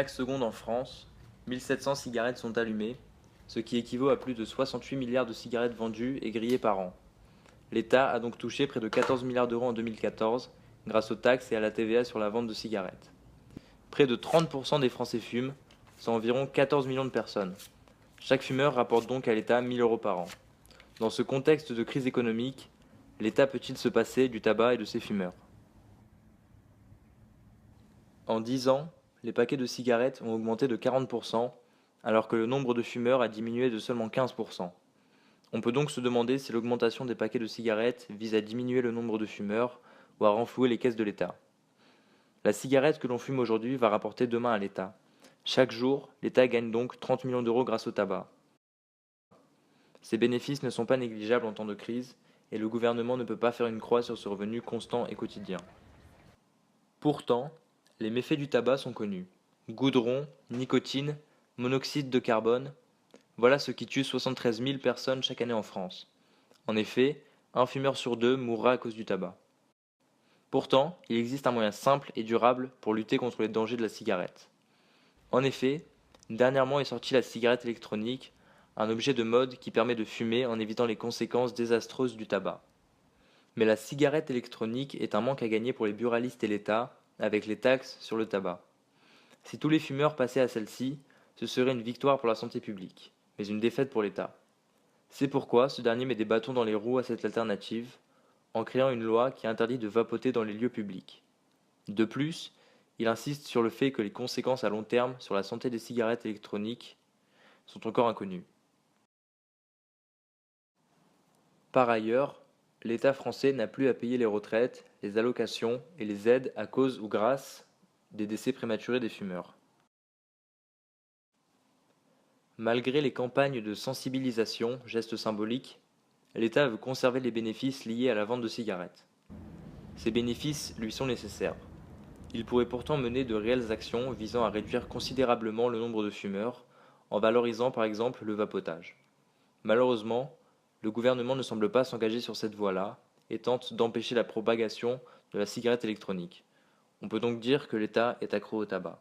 Chaque seconde en France, 1700 cigarettes sont allumées, ce qui équivaut à plus de 68 milliards de cigarettes vendues et grillées par an. L'État a donc touché près de 14 milliards d'euros en 2014 grâce aux taxes et à la TVA sur la vente de cigarettes. Près de 30% des Français fument, soit environ 14 millions de personnes. Chaque fumeur rapporte donc à l'État 1000 euros par an. Dans ce contexte de crise économique, l'État peut-il se passer du tabac et de ses fumeurs? En 10 ans, les paquets de cigarettes ont augmenté de 40%, alors que le nombre de fumeurs a diminué de seulement 15%. On peut donc se demander si l'augmentation des paquets de cigarettes vise à diminuer le nombre de fumeurs ou à renflouer les caisses de l'État. La cigarette que l'on fume aujourd'hui va rapporter demain à l'État. Chaque jour, l'État gagne donc 30 millions d'euros grâce au tabac. Ces bénéfices ne sont pas négligeables en temps de crise et le gouvernement ne peut pas faire une croix sur ce revenu constant et quotidien. Pourtant, les méfaits du tabac sont connus. Goudron, nicotine, monoxyde de carbone, voilà ce qui tue 73 000 personnes chaque année en France. En effet, un fumeur sur deux mourra à cause du tabac. Pourtant, il existe un moyen simple et durable pour lutter contre les dangers de la cigarette. En effet, dernièrement est sortie la cigarette électronique, un objet de mode qui permet de fumer en évitant les conséquences désastreuses du tabac. Mais la cigarette électronique est un manque à gagner pour les buralistes et l'État, avec les taxes sur le tabac. Si tous les fumeurs passaient à celle-ci, ce serait une victoire pour la santé publique, mais une défaite pour l'État. C'est pourquoi ce dernier met des bâtons dans les roues à cette alternative, en créant une loi qui interdit de vapoter dans les lieux publics. De plus, il insiste sur le fait que les conséquences à long terme sur la santé des cigarettes électroniques sont encore inconnues. Par ailleurs, l'État français n'a plus à payer les retraites, les allocations et les aides à cause ou grâce des décès prématurés des fumeurs. Malgré les campagnes de sensibilisation, gestes symboliques, l'État veut conserver les bénéfices liés à la vente de cigarettes. Ces bénéfices lui sont nécessaires. Il pourrait pourtant mener de réelles actions visant à réduire considérablement le nombre de fumeurs, en valorisant par exemple le vapotage. Malheureusement, le gouvernement ne semble pas s'engager sur cette voie-là et tente d'empêcher la propagation de la cigarette électronique. On peut donc dire que l'État est accro au tabac.